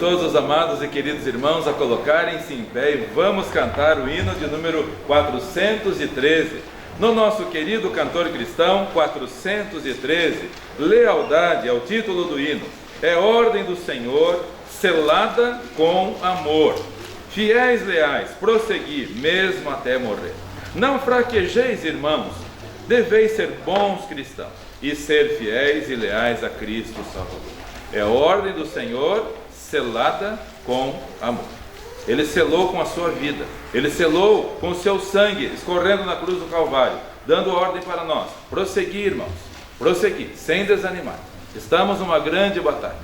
todos os amados e queridos irmãos a colocarem-se em pé e vamos cantar o hino de número 413. No nosso querido cantor cristão, 413, lealdade é o título do hino. É ordem do Senhor, selada com amor. Fiéis leais, prosseguir, mesmo até morrer. Não fraquejeis, irmãos, deveis ser bons cristãos e ser fiéis e leais a Cristo Salvador. É ordem do Senhor, selada com amor. Ele selou com a sua vida, Ele selou com o seu sangue, escorrendo na cruz do Calvário, dando ordem para nós, prosseguir, irmãos, prosseguir, sem desanimar. Estamos numa grande batalha,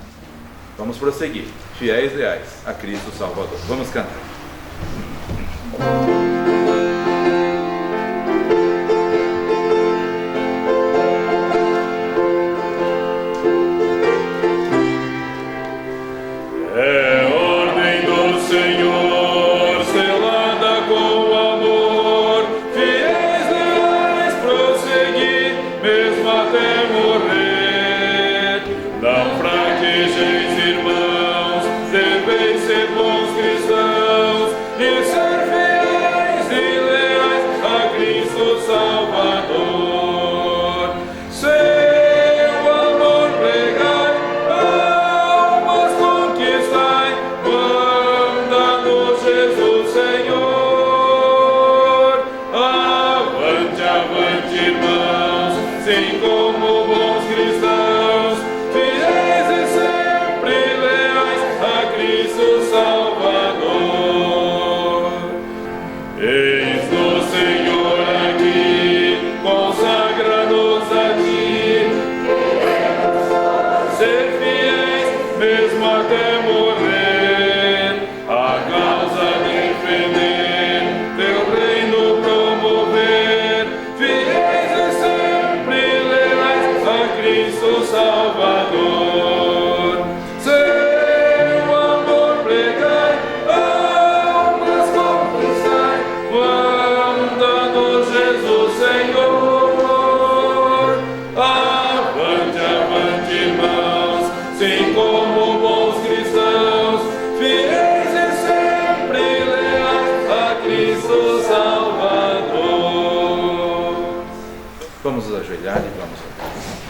vamos prosseguir, fiéis e leais a Cristo Salvador. Vamos cantar.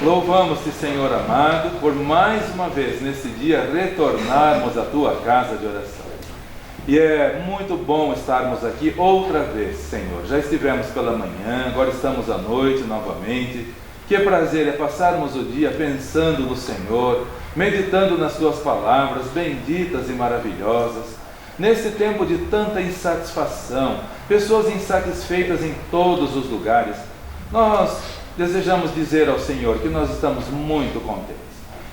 Louvamos-te, Senhor amado, por mais uma vez nesse dia retornarmos à tua casa de oração. E é muito bom estarmos aqui outra vez, Senhor. Já estivemos pela manhã, agora estamos à noite novamente. Que prazer é passarmos o dia pensando no Senhor, meditando nas tuas palavras benditas e maravilhosas. Nesse tempo de tanta insatisfação, pessoas insatisfeitas em todos os lugares, nós desejamos dizer ao Senhor que nós estamos muito contentes.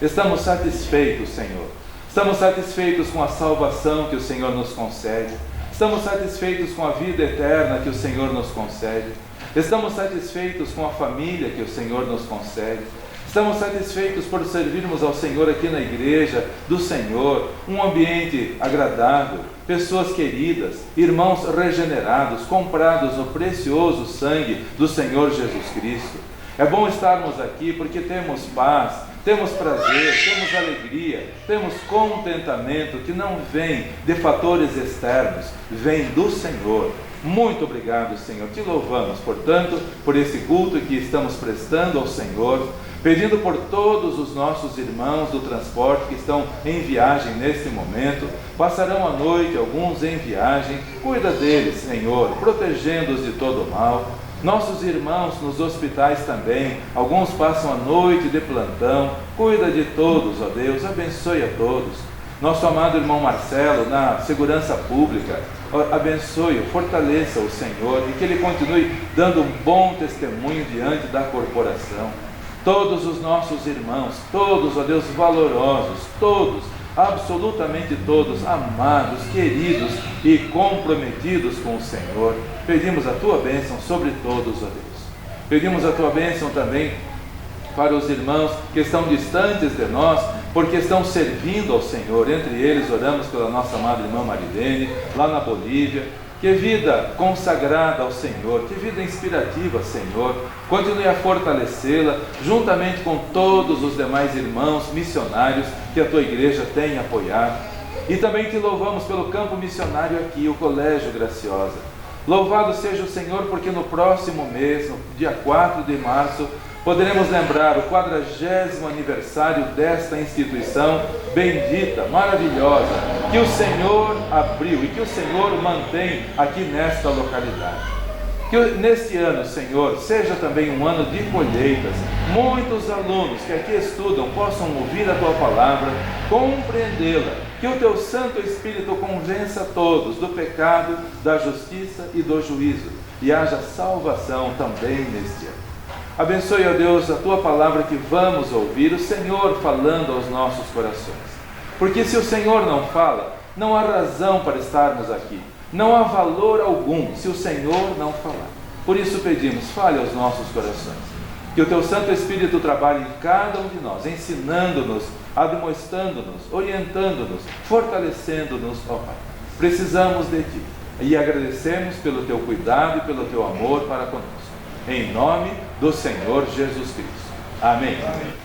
Estamos satisfeitos, Senhor. Estamos satisfeitos com a salvação que o Senhor nos concede. Estamos satisfeitos com a vida eterna que o Senhor nos concede. Estamos satisfeitos com a família que o Senhor nos concede. Estamos satisfeitos por servirmos ao Senhor aqui na igreja do Senhor, um ambiente agradável, pessoas queridas, irmãos regenerados, comprados no precioso sangue do Senhor Jesus Cristo. É bom estarmos aqui porque temos paz, temos prazer, temos alegria, temos contentamento que não vem de fatores externos, vem do Senhor. Muito obrigado, Senhor. Te louvamos, portanto, por esse culto que estamos prestando ao Senhor, pedindo por todos os nossos irmãos do transporte que estão em viagem neste momento, passarão a noite, alguns em viagem. Cuida deles, Senhor, protegendo-os de todo o mal. Nossos irmãos nos hospitais também, alguns passam a noite de plantão. Cuida de todos, ó Deus, abençoe a todos. Nosso amado irmão Marcelo, na segurança pública, abençoe-o, fortaleça o Senhor e que ele continue dando um bom testemunho diante da corporação. Todos os nossos irmãos, todos, ó Deus, valorosos, todos, absolutamente todos, amados, queridos e comprometidos com o Senhor. Pedimos a tua bênção sobre todos, ó Deus. Pedimos a tua bênção também para os irmãos que estão distantes de nós, porque estão servindo ao Senhor. Entre eles oramos pela nossa amada irmã Marilene, lá na Bolívia. Que vida consagrada ao Senhor, que vida inspirativa, Senhor. Continue a fortalecê-la, juntamente com todos os demais irmãos missionários que a tua igreja tem apoiado. E também te louvamos pelo campo missionário aqui, o Colégio Graciosa. Louvado seja o Senhor, porque no próximo mês, no dia 4 de março, poderemos lembrar o 40º aniversário desta instituição bendita, maravilhosa, que o Senhor abriu e que o Senhor mantém aqui nesta localidade. Que neste ano, Senhor, seja também um ano de colheitas. Muitos alunos que aqui estudam possam ouvir a Tua palavra, compreendê-la. Que o Teu Santo Espírito convença todos do pecado, da justiça e do juízo. E haja salvação também neste ano. Abençoe, ó Deus, a Tua palavra que vamos ouvir, o Senhor falando aos nossos corações. Porque se o Senhor não fala, não há razão para estarmos aqui. Não há valor algum se o Senhor não falar. Por isso pedimos, fale aos nossos corações. Que o Teu Santo Espírito trabalhe em cada um de nós, ensinando-nos, admoestando-nos, orientando-nos, fortalecendo-nos, ó Pai. Precisamos de Ti e agradecemos pelo Teu cuidado e pelo Teu amor para conosco. Em nome do Senhor Jesus Cristo. Amém. Amém.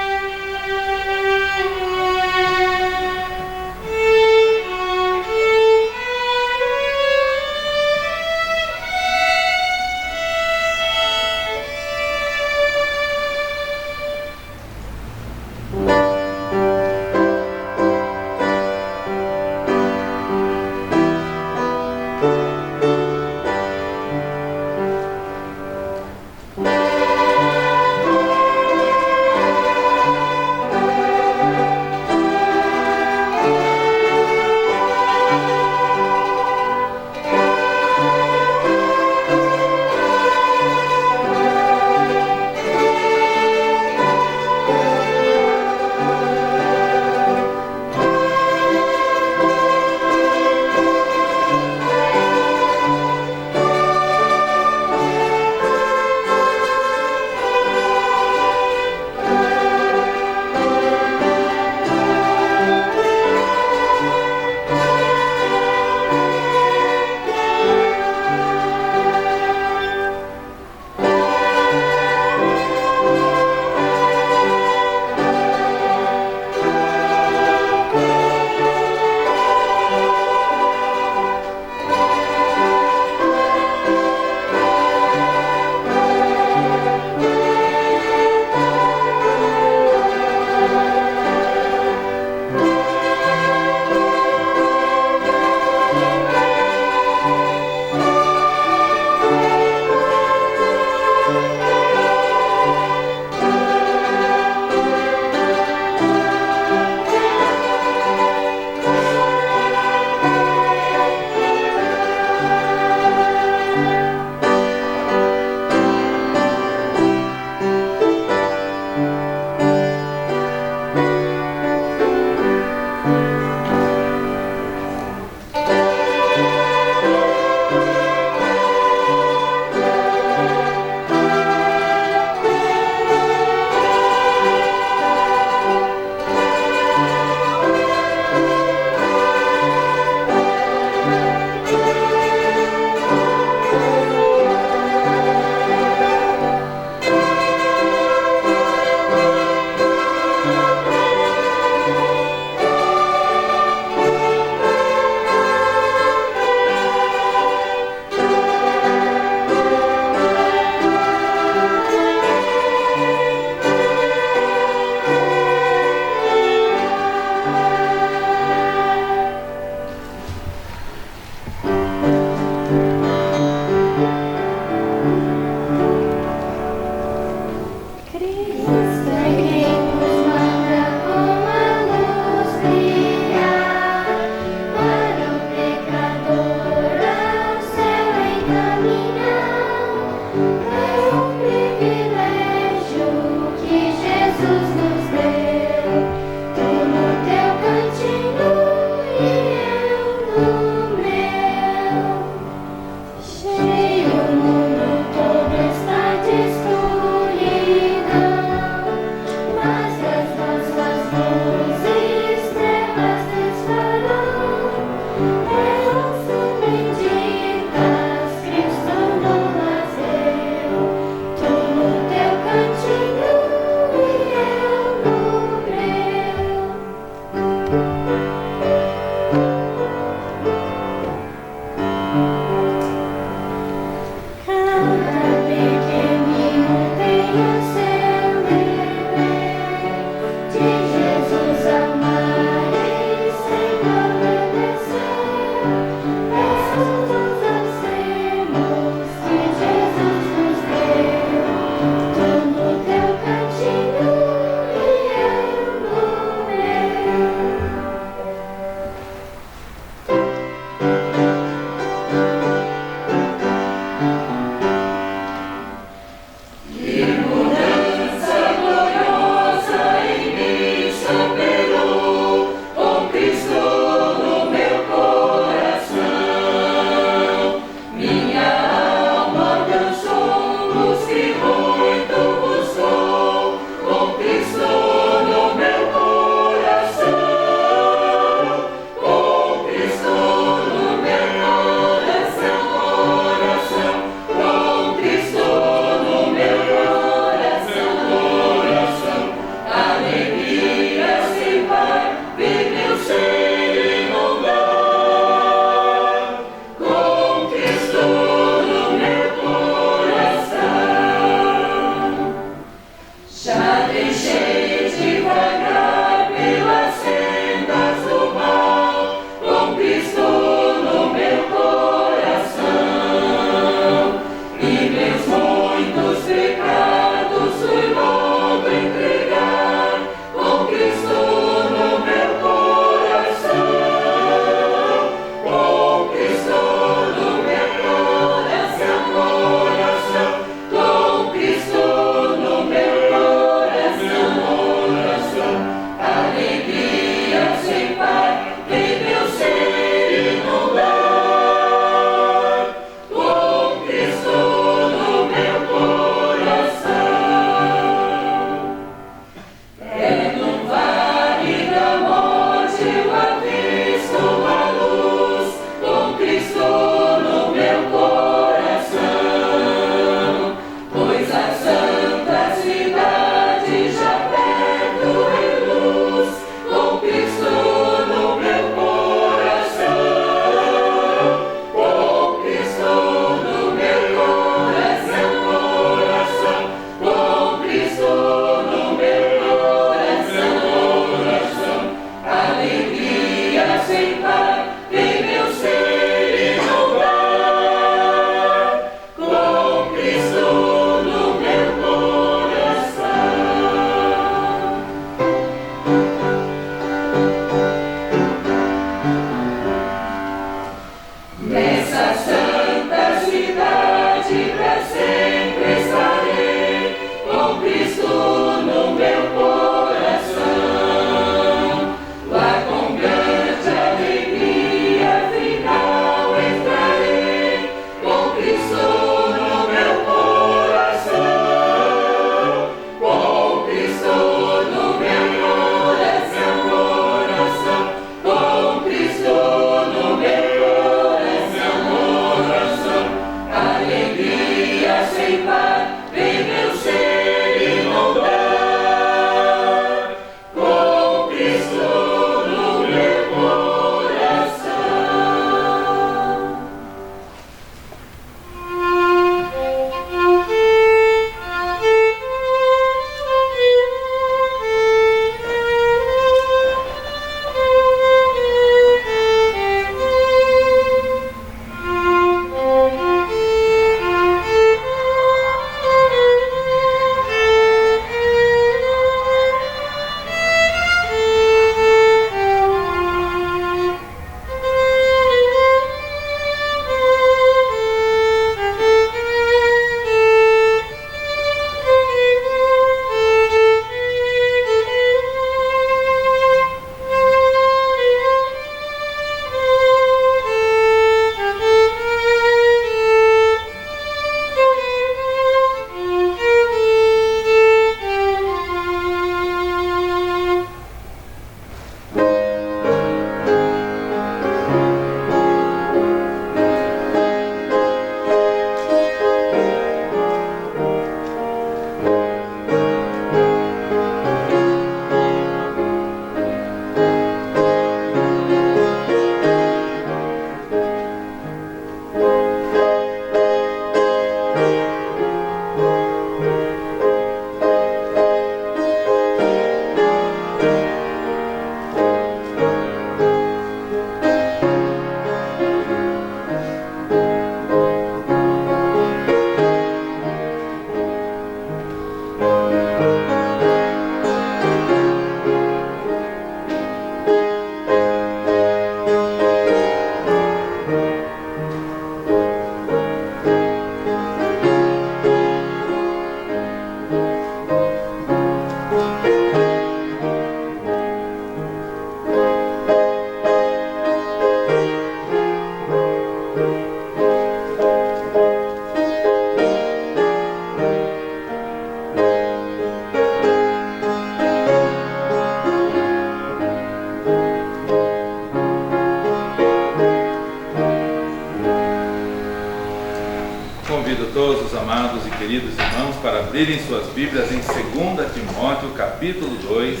Abrirem suas Bíblias em 2 Timóteo, capítulo 2,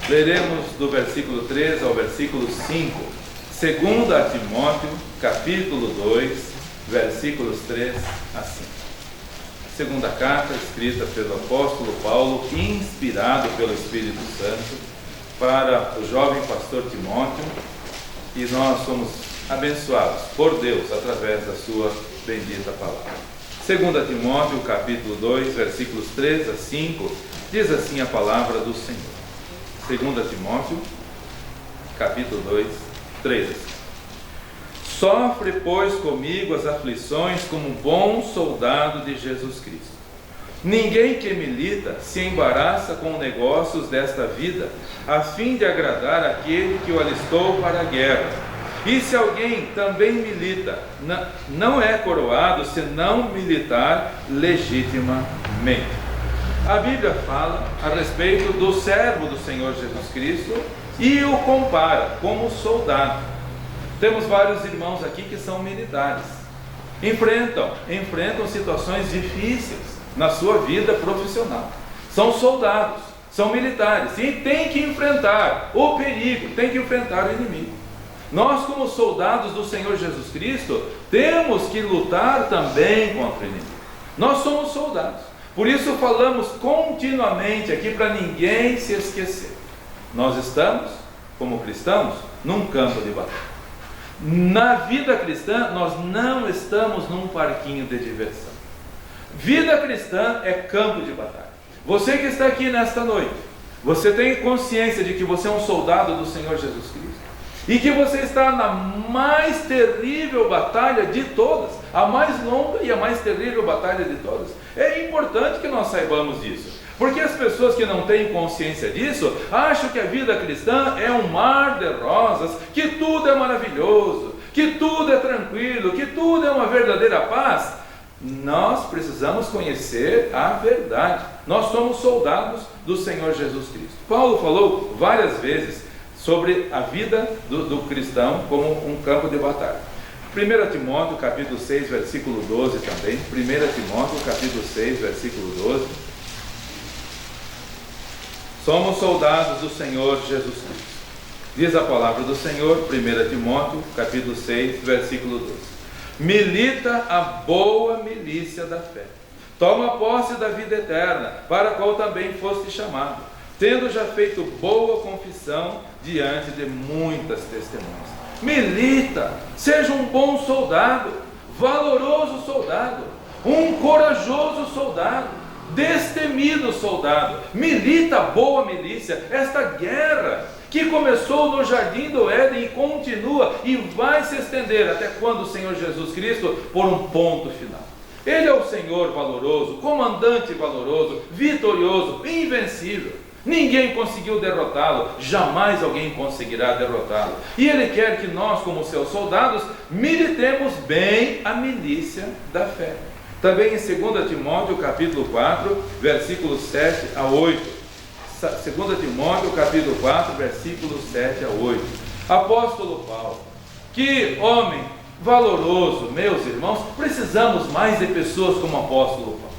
leremos do versículo 3 ao versículo 5. 2 Timóteo, capítulo 2, versículos 3 a 5. Segunda carta escrita pelo apóstolo Paulo, inspirado pelo Espírito Santo, para o jovem pastor Timóteo, e nós somos abençoados por Deus através da sua bendita palavra. 2 Timóteo, capítulo 2, versículos 3 a 5, diz assim a palavra do Senhor. 2 Timóteo, capítulo 2, 3 a 5. Sofre, pois, comigo as aflições como bom soldado de Jesus Cristo. Ninguém que milita se embaraça com negócios desta vida, a fim de agradar aquele que o alistou para a guerra. E se alguém também milita, não é coroado se não militar legitimamente. A Bíblia fala a respeito do servo do Senhor Jesus Cristo e o compara como soldado. Temos vários irmãos aqui que são militares. Enfrentam situações difíceis na sua vida profissional. São soldados, são militares e têm que enfrentar o perigo, têm que enfrentar o inimigo. Nós, como soldados do Senhor Jesus Cristo, temos que lutar também contra o inimigo. Nós somos soldados. Por isso falamos continuamente aqui para ninguém se esquecer. Nós estamos, como cristãos, num campo de batalha. Na vida cristã, nós não estamos num parquinho de diversão. Vida cristã é campo de batalha. Você que está aqui nesta noite, você tem consciência de que você é um soldado do Senhor Jesus Cristo? E que você está na mais terrível batalha de todas, a mais longa e a mais terrível batalha de todas. É importante que nós saibamos disso, porque as pessoas que não têm consciência disso, acham que a vida cristã é um mar de rosas, que tudo é maravilhoso, que tudo é tranquilo, que tudo é uma verdadeira paz. Nós precisamos conhecer a verdade. Nós somos soldados do Senhor Jesus Cristo. Paulo falou várias vezes sobre a vida do cristão como um campo de batalha. 1 Timóteo, capítulo 6, versículo 12 também. 1 Timóteo, capítulo 6, versículo 12. Somos soldados do Senhor Jesus Cristo. Diz a palavra do Senhor, 1 Timóteo, capítulo 6, versículo 12. Milita a boa milícia da fé. Toma posse da vida eterna, para a qual também foste chamado, tendo já feito boa confissão diante de muitas testemunhas. Milita, seja um bom soldado, valoroso soldado, um corajoso soldado, destemido soldado. Milita a boa milícia, esta guerra que começou no jardim do Éden e continua e vai se estender até quando o Senhor Jesus Cristo por um ponto final. Ele é o Senhor valoroso, comandante valoroso, vitorioso, invencível. Ninguém conseguiu derrotá-lo, jamais alguém conseguirá derrotá-lo. E Ele quer que nós, como seus soldados, militemos bem a milícia da fé. Também em 2 Timóteo, capítulo 4, versículos 7 a 8. 2 Timóteo, capítulo 4, versículos 7 a 8. Apóstolo Paulo, que homem valoroso, meus irmãos, precisamos mais de pessoas como o apóstolo Paulo.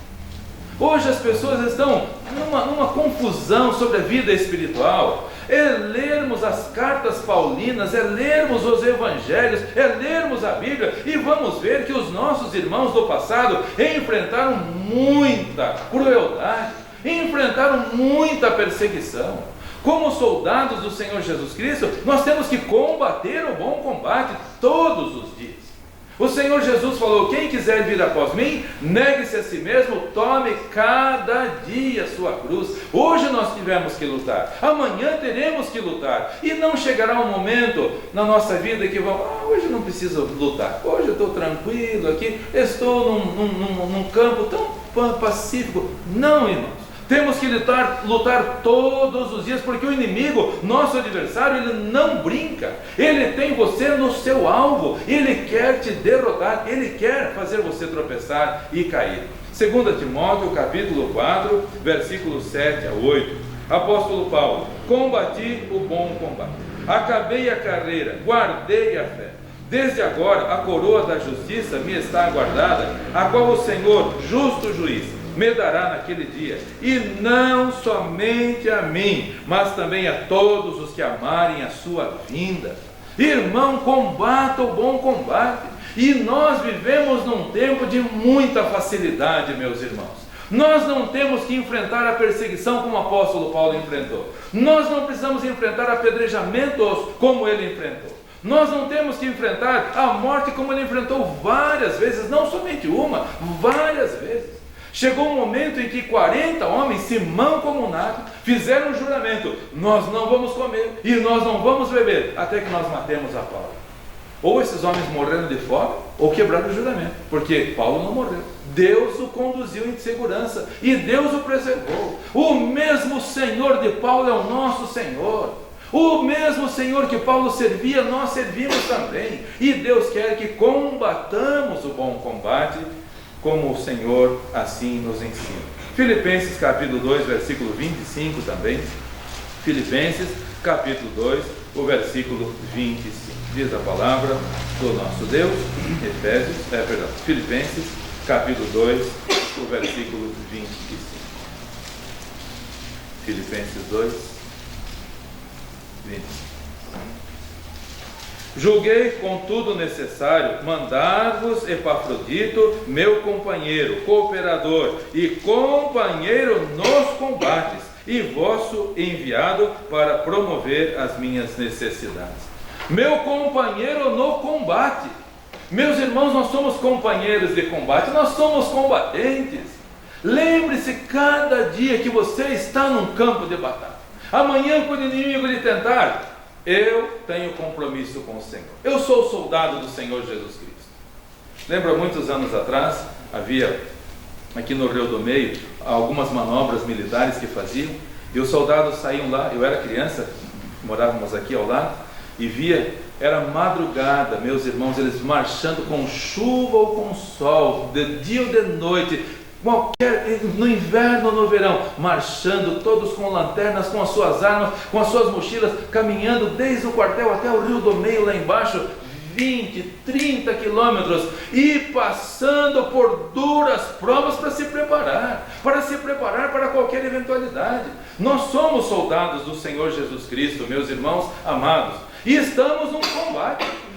Hoje as pessoas estão numa confusão sobre a vida espiritual, é lermos as cartas paulinas, é lermos os evangelhos, é lermos a Bíblia, e vamos ver que os nossos irmãos do passado enfrentaram muita crueldade, enfrentaram muita perseguição. Como soldados do Senhor Jesus Cristo, nós temos que combater o bom combate todos os dias. O Senhor Jesus falou: quem quiser vir após mim, negue-se a si mesmo, tome cada dia a sua cruz. Hoje nós tivemos que lutar, amanhã teremos que lutar, e não chegará um momento na nossa vida que vamos, hoje não preciso lutar, hoje eu estou tranquilo aqui, estou num campo tão pacífico. Não, irmãos. Temos que lutar todos os dias, porque o inimigo, nosso adversário, ele não brinca. Ele tem você no seu alvo, ele quer te derrotar, ele quer fazer você tropeçar e cair. 2 Timóteo capítulo 4, versículos 7 a 8. Apóstolo Paulo: combati o bom combate, acabei a carreira, guardei a fé. Desde agora a coroa da justiça me está aguardada, a qual o Senhor, justo juiz, me dará naquele dia, e não somente a mim, mas também a todos os que amarem a sua vinda. Irmão, combata o bom combate. E nós vivemos num tempo de muita facilidade, meus irmãos. Nós não temos que enfrentar a perseguição como o apóstolo Paulo enfrentou. Nós não precisamos enfrentar apedrejamentos como ele enfrentou. Nós não temos que enfrentar a morte como ele enfrentou várias vezes, não somente uma, várias vezes. Chegou um momento em que 40 homens, se mancomunaram, fizeram um juramento: nós não vamos comer e nós não vamos beber até que nós matemos a Paulo. Ou esses homens morreram de fome, ou quebraram o juramento, porque Paulo não morreu. Deus o conduziu em segurança e Deus o preservou. O mesmo Senhor de Paulo é o nosso Senhor. O mesmo Senhor que Paulo servia, nós servimos também. E Deus quer que combatamos o bom combate, como o Senhor assim nos ensina. Filipenses capítulo 2, versículo 25 também. Filipenses capítulo 2, o versículo 25. Diz a palavra do nosso Deus, Filipenses capítulo 2, o versículo 25. Filipenses 2, 25. Julguei, contudo, necessário mandar-vos Epafrodito, meu companheiro, cooperador e companheiro nos combates, e vosso enviado para promover as minhas necessidades. Meu companheiro no combate. Meus irmãos, nós somos companheiros de combate, nós somos combatentes. Lembre-se cada dia que você está num campo de batalha. Amanhã, quando o inimigo lhe tentar, eu tenho compromisso com o Senhor. Eu sou o soldado do Senhor Jesus Cristo. Lembra, muitos anos atrás, havia aqui no Rio do Meio algumas manobras militares que faziam, e os soldados saíam lá. Eu era criança, morávamos aqui ao lado, e via, era madrugada, meus irmãos, eles marchando com chuva ou com sol, de dia ou de noite, no inverno ou no verão, marchando todos com lanternas, com as suas armas, com as suas mochilas, caminhando desde o quartel até o Rio do Meio lá embaixo, 20, 30 quilômetros, e passando por duras provas para se preparar para qualquer eventualidade. Nós somos soldados do Senhor Jesus Cristo, meus irmãos amados, e estamos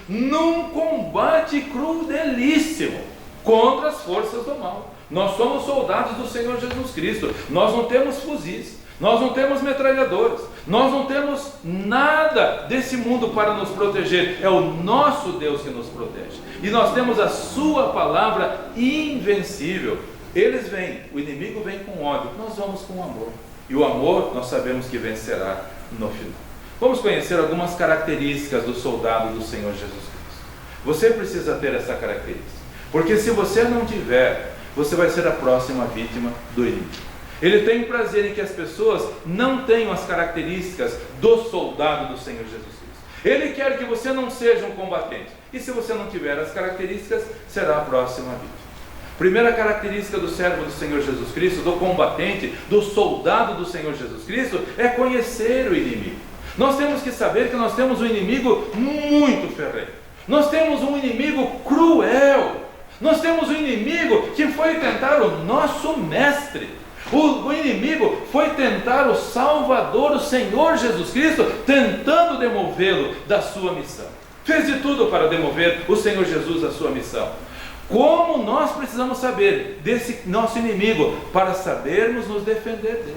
num combate crudelíssimo contra as forças do mal. Nós somos soldados do Senhor Jesus Cristo. Nós não temos fuzis, nós não temos metralhadores, nós não temos nada desse mundo para nos proteger. É o nosso Deus que nos protege, e nós temos a sua palavra invencível. Eles vêm, o inimigo vem com ódio, nós vamos com amor, e o amor nós sabemos que vencerá no final. Vamos conhecer algumas características do soldado do Senhor Jesus Cristo. Você precisa ter essa característica, porque se você não tiver, você vai ser a próxima vítima do inimigo. Ele tem prazer em que as pessoas não tenham as características do soldado do Senhor Jesus Cristo. Ele quer que você não seja um combatente, e se você não tiver as características, será a próxima vítima. Primeira característica do servo do Senhor Jesus Cristo, do combatente, do soldado do Senhor Jesus Cristo, é conhecer o inimigo. Nós temos que saber que nós temos um inimigo muito ferrenho. Nós temos um inimigo cruel. Nós temos um inimigo que foi tentar o nosso mestre. O inimigo foi tentar o Salvador, o Senhor Jesus Cristo, tentando demovê-lo da sua missão. Fez de tudo para demover o Senhor Jesus da sua missão. Como nós precisamos saber desse nosso inimigo para sabermos nos defender dele?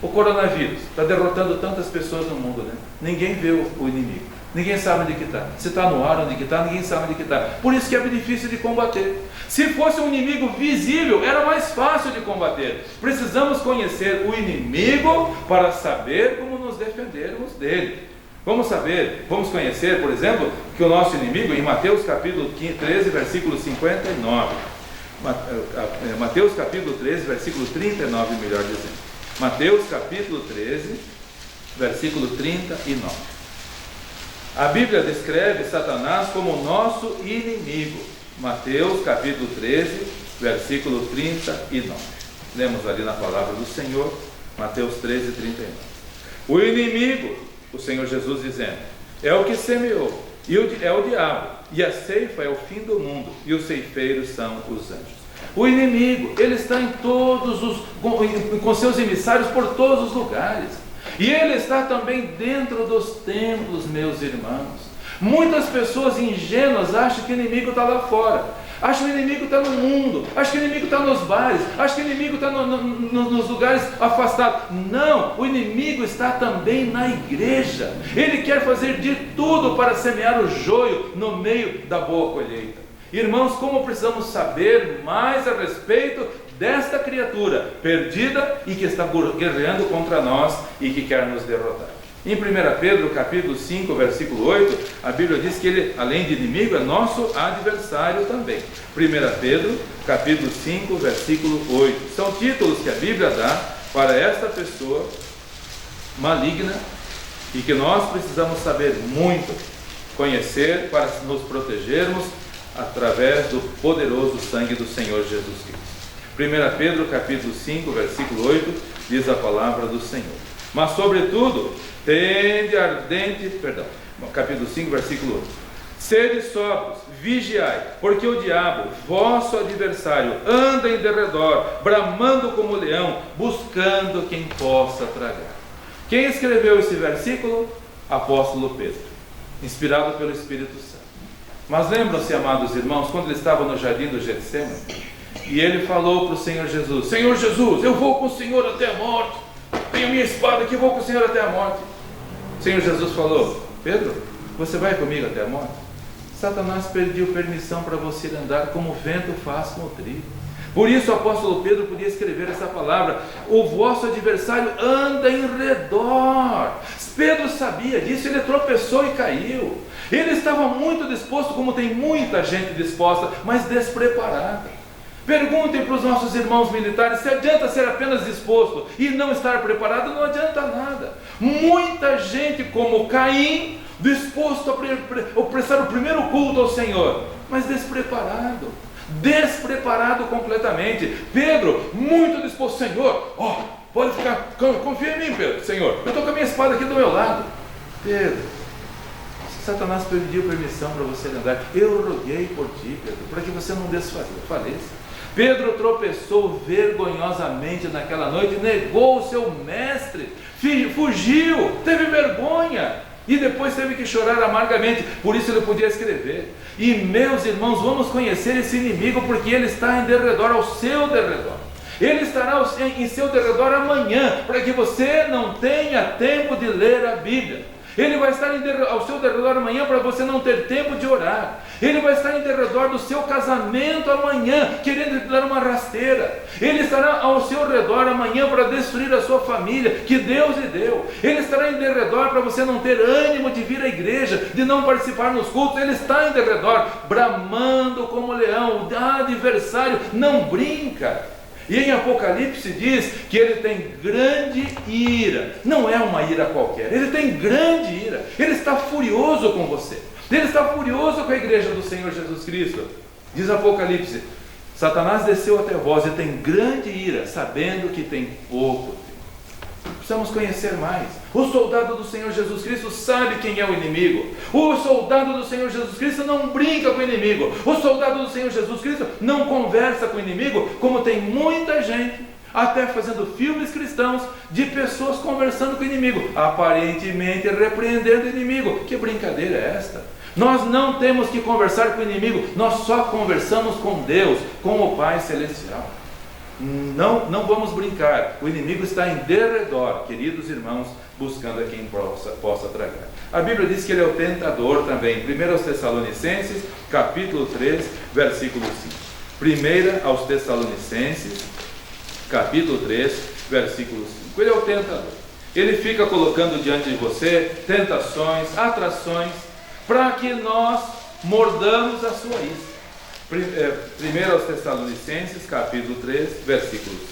O coronavírus está derrotando tantas pessoas no mundo, né? Ninguém vê o inimigo, ninguém sabe onde que está. Se está no ar, onde que está, ninguém sabe onde que está. Por isso que é difícil de combater. Se fosse um inimigo visível, era mais fácil de combater. Precisamos conhecer o inimigo para saber como nos defendermos dele. Vamos conhecer, por exemplo, que o nosso inimigo, em Mateus capítulo 13, versículo 59, Mateus capítulo 13, versículo 39, melhor dizendo. Mateus capítulo 13, versículo 39. A Bíblia descreve Satanás como nosso inimigo. Mateus capítulo 13, versículo 39. Lemos ali na palavra do Senhor, Mateus 13, 39. O inimigo, o Senhor Jesus dizendo, é o que semeou, e é o diabo, e a ceifa é o fim do mundo, e os ceifeiros são os anjos. O inimigo, ele está com seus emissários por todos os lugares, e ele está também dentro dos templos, meus irmãos. Muitas pessoas ingênuas acham que o inimigo está lá fora, acham que o inimigo está no mundo, acham que o inimigo está nos bares, acham que o inimigo está nos lugares afastados. Não, o inimigo está também na igreja. Ele quer fazer de tudo para semear o joio no meio da boa colheita. Irmãos, como precisamos saber mais a respeito desta criatura perdida e que está guerreando contra nós e que quer nos derrotar. Em 1 Pedro capítulo 5, versículo 8, a Bíblia diz que ele, além de inimigo, é nosso adversário também. 1 Pedro capítulo 5, versículo 8. São títulos que a Bíblia dá para esta pessoa maligna e que nós precisamos saber muito, conhecer para nos protegermos através do poderoso sangue do Senhor Jesus Cristo. 1 Pedro capítulo 5, versículo 8, diz a palavra do Senhor. Mas sobretudo, capítulo 5, versículo 8. Sede sóbrios, vigiai, porque o diabo, vosso adversário, anda em derredor, bramando como leão, buscando quem possa tragar. Quem escreveu esse versículo? Apóstolo Pedro, inspirado pelo Espírito Santo. Mas lembram-se, amados irmãos, quando ele estava no jardim do Getsemane, e ele falou para o Senhor Jesus: Senhor Jesus, eu vou com o Senhor até a morte, tenho minha espada aqui, vou com o Senhor até a morte. O Senhor Jesus falou: Pedro, você vai comigo até a morte? Satanás pediu permissão para você andar como o vento faz com o trigo. Por isso o apóstolo Pedro podia escrever essa palavra: o vosso adversário anda em redor. Pedro sabia disso, ele tropeçou e caiu. Ele estava muito disposto, como tem muita gente disposta, mas despreparada. Perguntem para os nossos irmãos militares se adianta ser apenas disposto e não estar preparado. Não adianta nada. Muita gente como Caim, disposto a prestar o primeiro culto ao Senhor, mas despreparado completamente. Pedro, muito disposto: Senhor, pode ficar, confia em mim, Pedro. Senhor, eu estou com a minha espada aqui do meu lado. Pedro, Satanás pediu permissão para você andar. Eu roguei por ti, Pedro, para que você não desfaleça. Pedro tropeçou vergonhosamente naquela noite, negou o seu mestre, fugiu, teve vergonha e depois teve que chorar amargamente. Por isso ele podia escrever. E meus irmãos, vamos conhecer esse inimigo, porque ele está em derredor, ao seu derredor. Ele estará em seu derredor amanhã, para que você não tenha tempo de ler a Bíblia. Ele vai estar ao seu derredor amanhã para você não ter tempo de orar. Ele vai estar em derredor do seu casamento amanhã, querendo te dar uma rasteira. Ele estará ao seu redor amanhã para destruir a sua família, que Deus lhe deu. Ele estará em derredor para você não ter ânimo de vir à igreja, de não participar nos cultos. Ele está em derredor, bramando como leão. O adversário não brinca. E em Apocalipse diz que ele tem grande ira. Não é uma ira qualquer, ele tem grande ira. Ele está furioso com você, ele está furioso com a igreja do Senhor Jesus Cristo. Diz Apocalipse: Satanás desceu até vós e tem grande ira, sabendo que tem pouco tempo. precisamos conhecer mais. O soldado do Senhor Jesus Cristo sabe quem é o inimigo. O soldado do Senhor Jesus Cristo não brinca com o inimigo. O soldado do Senhor Jesus Cristo não conversa com o inimigo, como tem muita gente, até fazendo filmes cristãos, de pessoas conversando com o inimigo, aparentemente repreendendo o inimigo. Que brincadeira é esta? Nós não temos que conversar com o inimigo, nós só conversamos com Deus, com o Pai Celestial. Não vamos brincar, o inimigo está em derredor, queridos irmãos, buscando a quem possa tragar. A Bíblia diz que ele é o tentador também. 1 aos Tessalonicenses, capítulo 3, versículo 5. 1 aos Tessalonicenses, capítulo 3, versículo 5. Ele é o tentador. Ele fica colocando diante de você tentações, atrações, para que nós mordamos a sua isca. 1 aos Tessalonicenses, capítulo 3, versículo 5.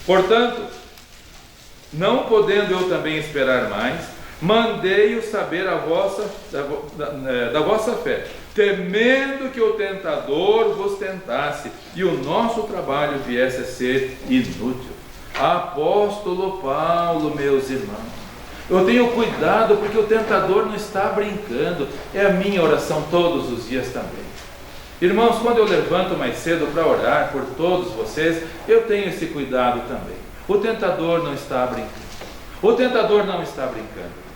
Portanto, não podendo eu também esperar mais, mandei-o saber da vossa fé, temendo que o tentador vos tentasse e o nosso trabalho viesse a ser inútil. Apóstolo Paulo, meus irmãos, eu tenho cuidado porque o tentador não está brincando. É a minha oração todos os dias também. Irmãos, quando eu levanto mais cedo para orar por todos vocês, eu tenho esse cuidado também. O tentador não está brincando. O tentador não está brincando.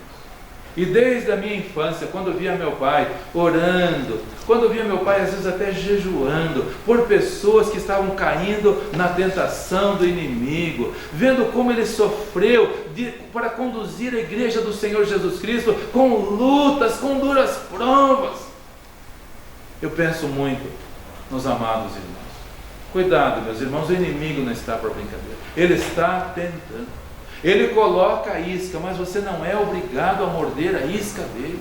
E desde a minha infância, quando via meu pai orando, quando via meu pai às vezes até jejuando, por pessoas que estavam caindo na tentação do inimigo, vendo como ele sofreu para conduzir a igreja do Senhor Jesus Cristo com lutas, com duras provas, eu penso muito nos amados irmãos. Cuidado, meus irmãos, o inimigo não está por brincadeira, ele está tentando. Ele coloca a isca, mas você não é obrigado a morder a isca dele.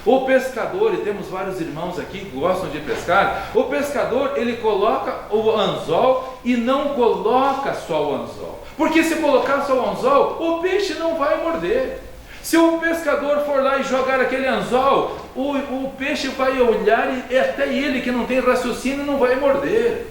O pescador, e temos vários irmãos aqui que gostam de pescar, o pescador, ele coloca o anzol e não coloca só o anzol, porque se colocar só o anzol, o peixe não vai morder. Se o pescador for lá e jogar aquele anzol, o peixe vai olhar e até ele que não tem raciocínio não vai morder.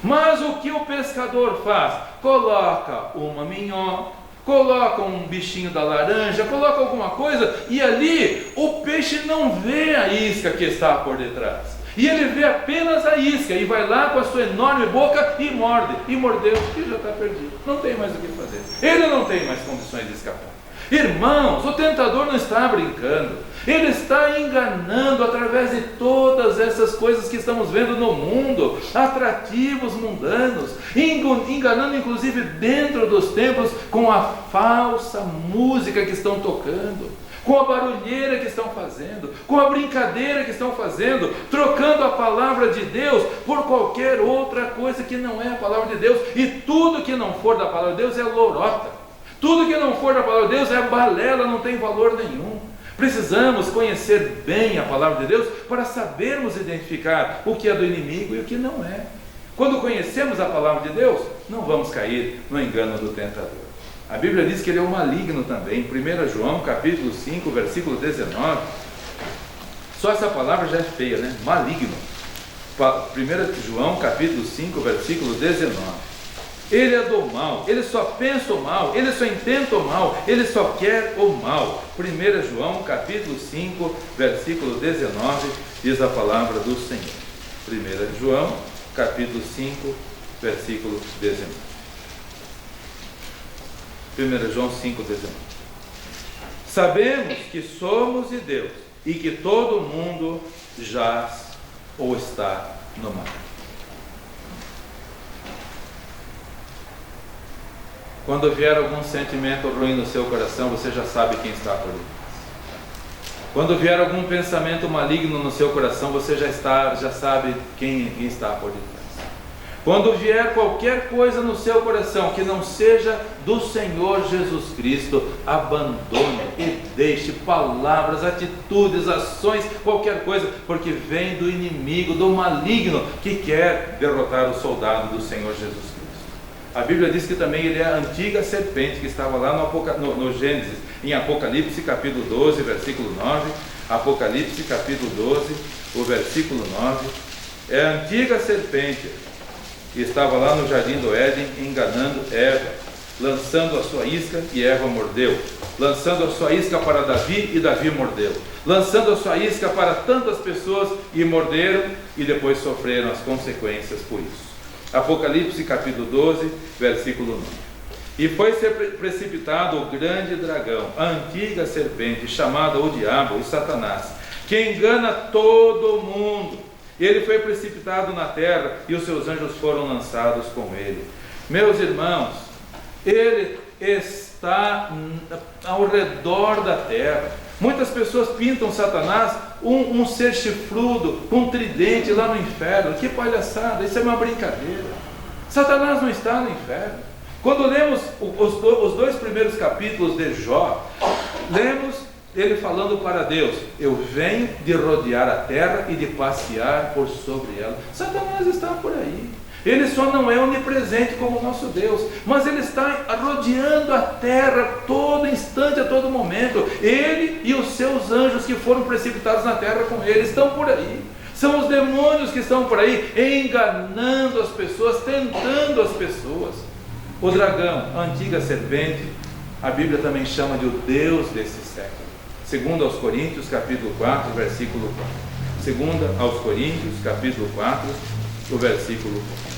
Mas o que o pescador faz? Coloca uma minhoca, coloca um bichinho da laranja, coloca alguma coisa, e ali o peixe não vê a isca que está por detrás, e ele vê apenas a isca, e vai lá com a sua enorme boca e morde, e mordeu, e já está perdido, não tem mais o que fazer, ele não tem mais condições de escapar. Irmãos, o tentador não está brincando, ele está enganando através de todas essas coisas que estamos vendo no mundo, atrativos mundanos, enganando inclusive dentro dos templos com a falsa música que estão tocando, com a barulheira que estão fazendo, com a brincadeira que estão fazendo, trocando a palavra de Deus por qualquer outra coisa que não é a palavra de Deus, e tudo que não for da palavra de Deus é lorota. Tudo que não for da palavra de Deus é balela, não tem valor nenhum. Precisamos conhecer bem a palavra de Deus para sabermos identificar o que é do inimigo e o que não é. Quando conhecemos a palavra de Deus, não vamos cair no engano do tentador. A Bíblia diz que ele é o maligno também. 1 João capítulo 5, versículo 19. Só essa palavra já é feia, né? Maligno. 1 João capítulo 5, versículo 19. Ele é do mal, ele só pensa o mal, ele só intenta o mal, ele só quer o mal. 1 João capítulo 5, versículo 19, diz a palavra do Senhor. 1 João capítulo 5, versículo 19. 1 João 5, 19. Sabemos que somos de Deus e que todo mundo jaz ou está no mal. Quando vier algum sentimento ruim no seu coração, você já sabe quem está por detrás. Quando vier algum pensamento maligno no seu coração, você já sabe quem está por detrás. Quando vier qualquer coisa no seu coração que não seja do Senhor Jesus Cristo, abandone e deixe palavras, atitudes, ações, qualquer coisa, porque vem do inimigo, do maligno, que quer derrotar o soldado do Senhor Jesus Cristo. A Bíblia diz que também ele é a antiga serpente que estava lá no Gênesis, em Apocalipse capítulo 12, versículo 9. Apocalipse capítulo 12, o versículo 9. É a antiga serpente que estava lá no jardim do Éden enganando Eva. lançando a sua isca, e Eva mordeu, lançando a sua isca para Davi, e Davi mordeu, lançando a sua isca para tantas pessoas, e morderam, e depois sofreram as consequências por isso. Apocalipse capítulo 12, versículo 9. E foi ser precipitado o grande dragão, a antiga serpente, chamada o diabo e Satanás, que engana todo mundo. Ele foi precipitado na terra, e os seus anjos foram lançados com ele. Meus irmãos, ele está ao redor da terra. Muitas pessoas pintam Satanás um ser chifrudo, com um tridente lá no inferno. Que palhaçada, isso é uma brincadeira. Satanás não está no inferno. Quando lemos os dois primeiros capítulos de Jó, lemos ele falando para Deus: eu venho de rodear a terra e de passear por sobre ela. Satanás está por aí. Ele só não é onipresente como o nosso Deus, mas ele está rodeando a terra todo instante, a todo momento. Ele e os seus anjos que foram precipitados na terra com ele estão por aí. São os demônios que estão por aí, enganando as pessoas, tentando as pessoas. O dragão, a antiga serpente, a Bíblia também chama de o Deus desse século. Segundo aos Coríntios, capítulo 4, versículo 4. Segunda aos Coríntios, capítulo 4, o versículo 4.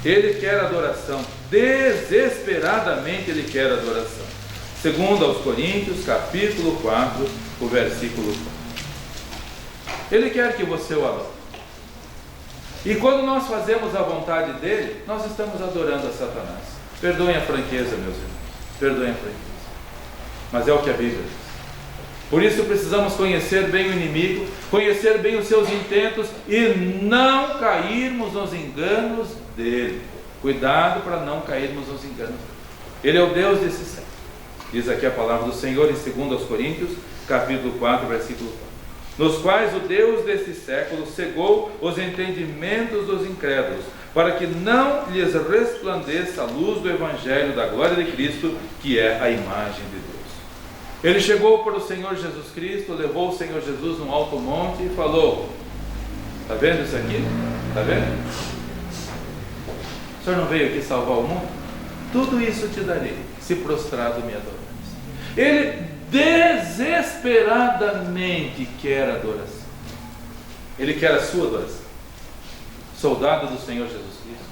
Ele quer adoração, desesperadamente ele quer adoração. Segundo aos Coríntios, capítulo 4, o versículo 4. Ele quer que você o adore. E quando nós fazemos a vontade dele, nós estamos adorando a Satanás. Perdoem a franqueza, meus irmãos, perdoem a franqueza, mas é o que a Bíblia diz. Por isso precisamos conhecer bem o inimigo, conhecer bem os seus intentos e não cairmos nos enganos dele. Cuidado para não cairmos nos enganos dele. Ele é o Deus desse século. Diz aqui a palavra do Senhor em 2 Coríntios, capítulo 4, versículo 4. Nos quais o Deus desse século cegou os entendimentos dos incrédulos, para que não lhes resplandeça a luz do Evangelho da glória de Cristo, que é a imagem de Deus. Ele chegou para o Senhor Jesus Cristo, levou o Senhor Jesus num alto monte e falou: está vendo isso aqui? Está vendo? O Senhor não veio aqui salvar o mundo? Tudo isso te darei, se prostrado me adorares. Ele desesperadamente quer adoração. Ele quer a sua adoração. Soldado do Senhor Jesus Cristo.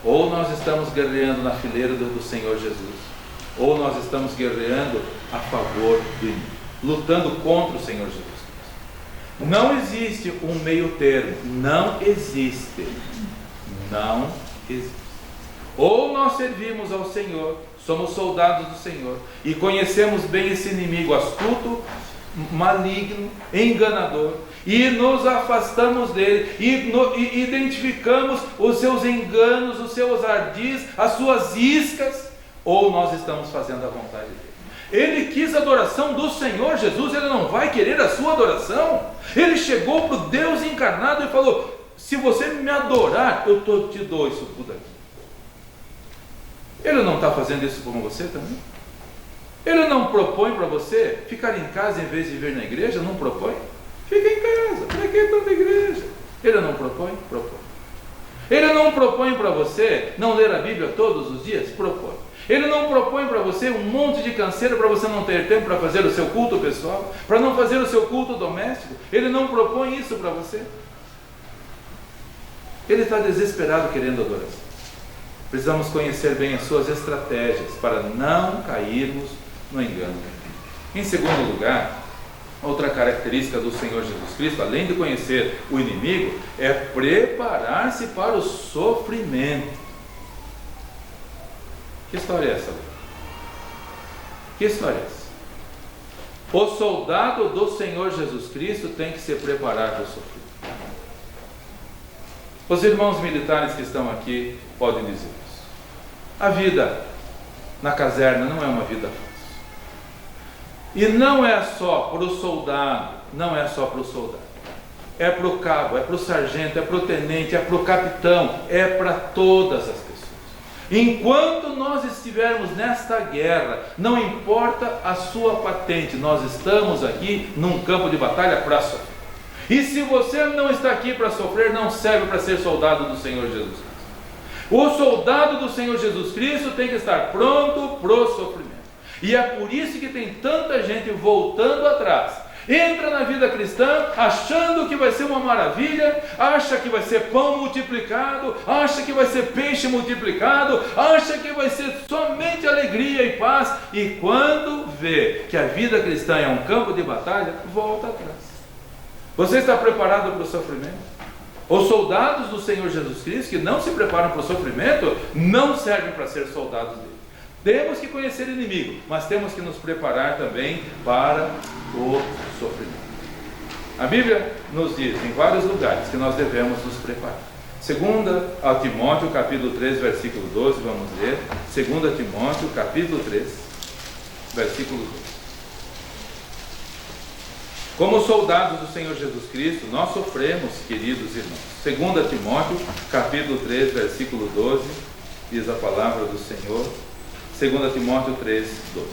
Ou nós estamos guerreando na fileira do Senhor Jesus, ou nós estamos guerreando a favor do inimigo, lutando contra o Senhor Jesus Cristo. Não existe um meio termo. Não existe. Não existe. Ou nós servimos ao Senhor, somos soldados do Senhor, e conhecemos bem esse inimigo astuto, maligno, enganador, e nos afastamos dele, e identificamos os seus enganos, os seus ardis, as suas iscas, ou nós estamos fazendo a vontade dele. Ele quis a adoração do Senhor Jesus, ele não vai querer a sua adoração. Ele chegou para o Deus encarnado e falou: se você me adorar, eu te dou isso tudo aqui. Ele não está fazendo isso com você também? Ele não propõe para você ficar em casa em vez de vir na igreja? Não propõe? Fica em casa, para que tanta igreja? Ele não propõe? Propõe. Ele não propõe para você não ler a Bíblia todos os dias? Propõe. Ele não propõe para você um monte de canseira para você não ter tempo para fazer o seu culto pessoal, para não fazer o seu culto doméstico? Ele não propõe isso para você? Ele está desesperado querendo adoração. Precisamos conhecer bem as suas estratégias para não cairmos no engano. Em segundo lugar, outra característica do Senhor Jesus Cristo, além de conhecer o inimigo, é preparar-se para o sofrimento. Que história é essa? Que história é essa? O soldado do Senhor Jesus Cristo tem que se preparar para o sofrimento. Os irmãos militares que estão aqui podem dizer isso. A vida na caserna não é uma vida fácil. E não é só para o soldado, não é só para o soldado. É para o cabo, é para o sargento, é para o tenente, é para o capitão, é para todas as pessoas. Enquanto nós estivermos nesta guerra, não importa a sua patente, nós estamos aqui num campo de batalha para sofrer. E se você não está aqui para sofrer, não serve para ser soldado do Senhor Jesus Cristo. O soldado do Senhor Jesus Cristo tem que estar pronto para o sofrimento. E é por isso que tem tanta gente voltando atrás. Entra na vida cristã achando que vai ser uma maravilha, acha que vai ser pão multiplicado, acha que vai ser peixe multiplicado, acha que vai ser somente alegria e paz, e quando vê que a vida cristã é um campo de batalha, volta atrás. Você está preparado para o sofrimento? Os soldados do Senhor Jesus Cristo que não se preparam para o sofrimento não servem para ser soldados dele. Temos que conhecer o inimigo, mas temos que nos preparar também para o sofrimento. A Bíblia nos diz em vários lugares que nós devemos nos preparar. 2 Timóteo capítulo 3, versículo 12, vamos ler. 2 Timóteo capítulo 3, versículo 12. Como soldados do Senhor Jesus Cristo, nós sofremos, queridos irmãos. 2 Timóteo capítulo 3, versículo 12, diz a palavra do Senhor. 2 Timóteo 3, 12.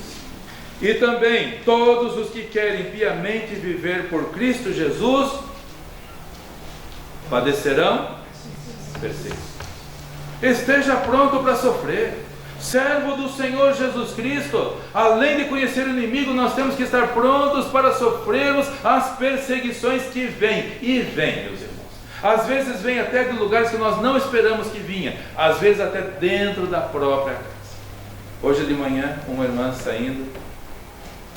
E também todos os que querem piamente viver por Cristo Jesus padecerão perseguição. Esteja pronto para sofrer. Servo do Senhor Jesus Cristo, além de conhecer o inimigo, nós temos que estar prontos para sofrermos as perseguições que vêm. E vêm, meus irmãos. Às vezes vem até de lugares que nós não esperamos que vinha. Às vezes até dentro da própria casa. Hoje de manhã, uma irmã saindo,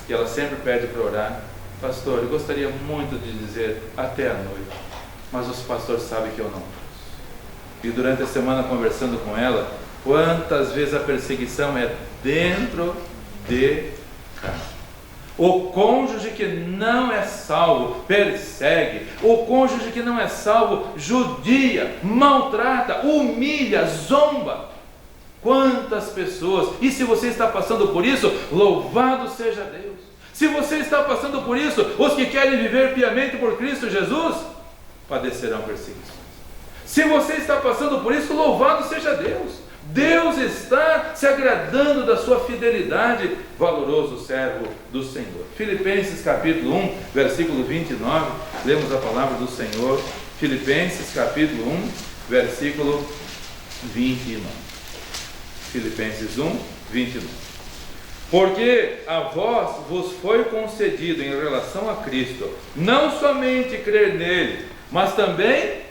e ela sempre pede para orar: pastor, eu gostaria muito de dizer até a noite, mas os pastores sabem que eu não posso. E durante a semana, conversando com ela, quantas vezes a perseguição é dentro de casa. O cônjuge que não é salvo persegue. O cônjuge que não é salvo judia, maltrata, humilha, zomba. Quantas pessoas, e se você está passando por isso, louvado seja Deus. Se você está passando por isso, os que querem viver piamente por Cristo Jesus, padecerão perseguições. Se você está passando por isso, louvado seja Deus. Deus está se agradando da sua fidelidade, valoroso servo do Senhor. Filipenses capítulo 1, versículo 29, lemos a palavra do Senhor. Filipenses capítulo 1, versículo 29. Filipenses 1, 29. Porque a vós vos foi concedido em relação a Cristo, não somente crer nele, mas também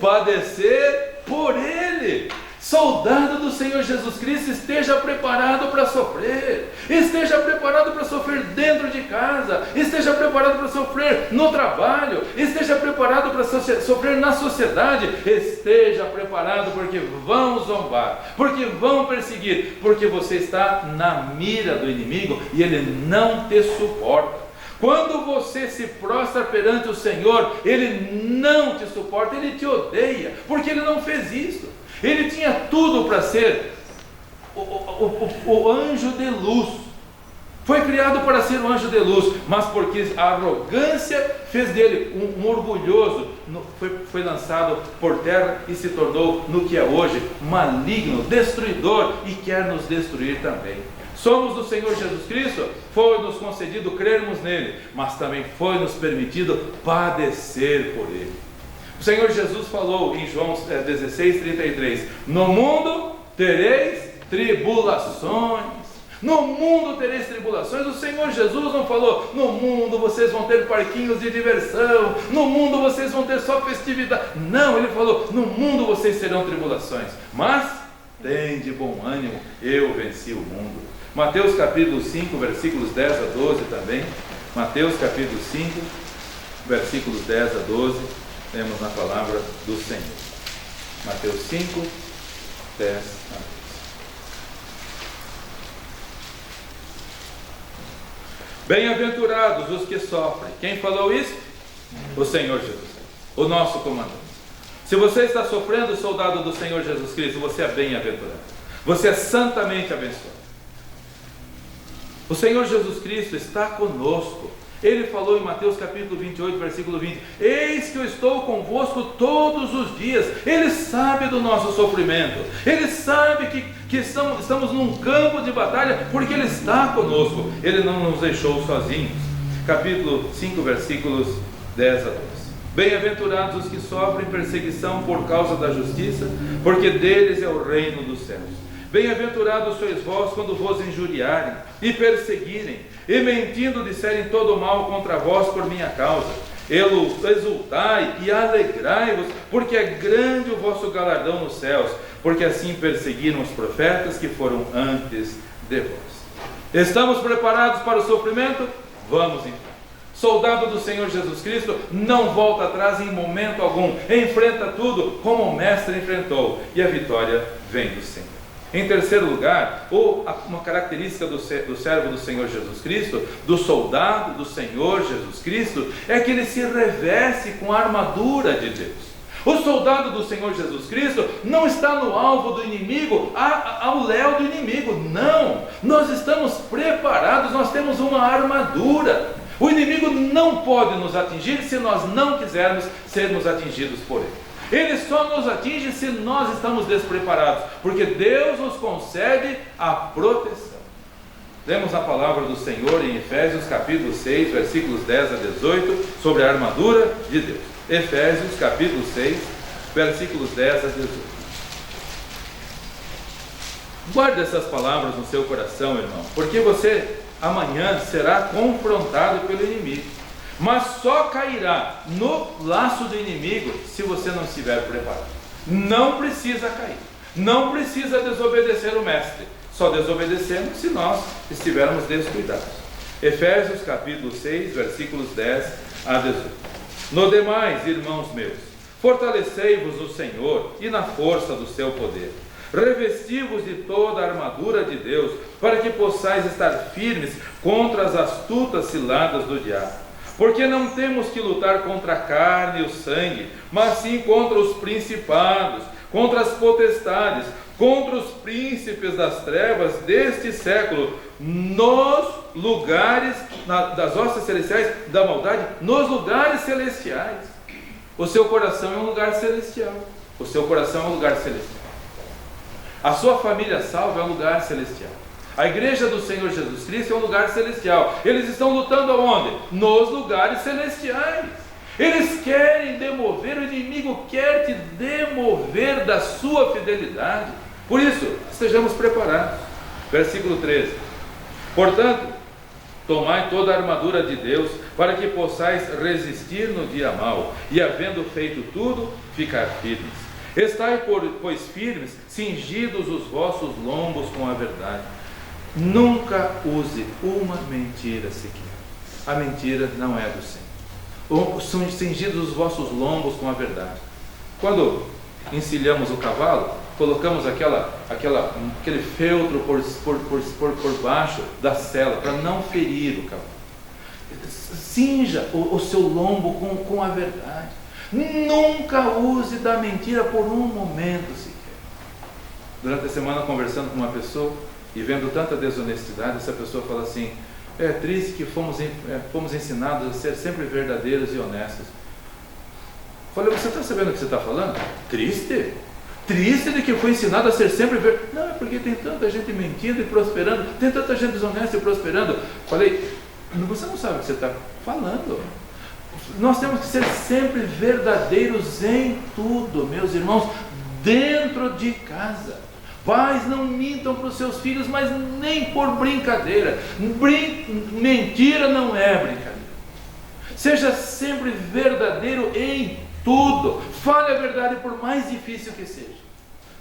padecer por ele. Soldado do Senhor Jesus Cristo, esteja preparado para sofrer. Esteja preparado para sofrer dentro de casa. Esteja preparado para sofrer no trabalho. Esteja preparado para sofrer na sociedade. Esteja preparado, porque vão zombar, porque vão perseguir, porque você está na mira do inimigo e ele não te suporta. Quando você se prostra perante o Senhor, ele não te suporta, ele te odeia, porque ele não fez isso. Ele tinha tudo para ser o anjo de luz. Foi criado para ser um anjo de luz, mas porque a arrogância fez dele um orgulhoso, foi lançado por terra e se tornou no que é hoje, maligno, destruidor, e quer nos destruir também. Somos do Senhor Jesus Cristo, foi nos concedido crermos nele, mas também foi nos permitido padecer por ele. O Senhor Jesus falou em João 16:33, no mundo tereis tribulações. No mundo tereis tribulações. O Senhor Jesus não falou, no mundo vocês vão ter parquinhos de diversão, no mundo vocês vão ter só festividade. Não, ele falou, no mundo vocês terão tribulações, mas tende bom ânimo, eu venci o mundo. Mateus capítulo 5, versículos 10 a 12 também. Mateus capítulo 5, versículos 10 a 12. Temos na palavra do Senhor. Mateus 5, 10 a 12. Bem-aventurados os que sofrem. Quem falou isso? O Senhor Jesus, o nosso comandante. Se você está sofrendo, soldado do Senhor Jesus Cristo, você é bem-aventurado. Você é santamente abençoado. O Senhor Jesus Cristo está conosco. Ele falou em Mateus capítulo 28, versículo 20, eis que eu estou convosco todos os dias. Ele sabe do nosso sofrimento, ele sabe que estamos num campo de batalha, porque ele está conosco, ele não nos deixou sozinhos. Capítulo 5, versículos 10 a 12. Bem-aventurados os que sofrem perseguição por causa da justiça, porque deles é o reino dos céus. Bem-aventurados sois vós quando vos injuriarem e perseguirem, e mentindo disserem todo mal contra vós por minha causa. Exultai e alegrai-vos, porque é grande o vosso galardão nos céus, porque assim perseguiram os profetas que foram antes de vós. Estamos preparados para o sofrimento? Vamos em frente. Soldado do Senhor Jesus Cristo não volta atrás em momento algum, enfrenta tudo como o Mestre enfrentou, e a vitória vem do Senhor. Em terceiro lugar, uma característica do servo do Senhor Jesus Cristo, do soldado do Senhor Jesus Cristo, é que ele se reveste com a armadura de Deus. O soldado do Senhor Jesus Cristo não está no alvo do inimigo, ao léu do inimigo, não. Nós estamos preparados, nós temos uma armadura. O inimigo não pode nos atingir se nós não quisermos sermos atingidos por ele. Ele só nos atinge se nós estamos despreparados, porque Deus nos concede a proteção. Lemos a palavra do Senhor em Efésios capítulo 6, versículos 10 a 18, sobre a armadura de Deus. Efésios capítulo 6, versículos 10 a 18. Guarde essas palavras no seu coração, irmão, porque você amanhã será confrontado pelo inimigo, mas só cairá no laço do inimigo se você não estiver preparado. Não precisa cair, não precisa desobedecer o mestre, só desobedecemos se nós estivermos descuidados. Efésios capítulo 6, versículos 10 a 18. No demais, irmãos meus, fortalecei-vos no Senhor e na força do seu poder. Revesti-vos de toda a armadura de Deus, para que possais estar firmes contra as astutas ciladas do diabo. Porque não temos que lutar contra a carne e o sangue, mas sim contra os principados, contra as potestades, contra os príncipes das trevas deste século, nos lugares das hostes celestiais da maldade, nos lugares celestiais. O seu coração é um lugar celestial. O seu coração é um lugar celestial. A sua família salva é um lugar celestial. A igreja do Senhor Jesus Cristo é um lugar celestial. Eles estão lutando aonde? Nos lugares celestiais. Eles querem demover, o inimigo quer te demover da sua fidelidade. Por isso, estejamos preparados. Versículo 13. Portanto, tomai toda a armadura de Deus, para que possais resistir no dia mau, e havendo feito tudo, ficar firmes. Estai, pois, firmes, cingidos os vossos lombos com a verdade. Nunca use uma mentira sequer. A mentira não é do Senhor. São cingidos os vossos lombos com a verdade. Quando encilhamos o cavalo, colocamos aquele feltro por baixo da sela, para não ferir o cavalo. Cinja o seu lombo com a verdade. Nunca use da mentira por um momento sequer. Durante a semana, conversando com uma pessoa e vendo tanta desonestidade, essa pessoa fala assim: é triste que fomos ensinados a ser sempre verdadeiros e honestos. Falei: você está sabendo o que você está falando? Triste? Triste de que foi ensinado a ser sempre verdadeiro. Não, é porque tem tanta gente mentindo e prosperando, tem tanta gente desonesta e prosperando. Falei: você não sabe o que você está falando. Nós temos que ser sempre verdadeiros em tudo, meus irmãos, dentro de casa. Pais, não mintam para os seus filhos, mas nem por brincadeira. Mentira não é brincadeira. Seja sempre verdadeiro em tudo. Fale a verdade, por mais difícil que seja.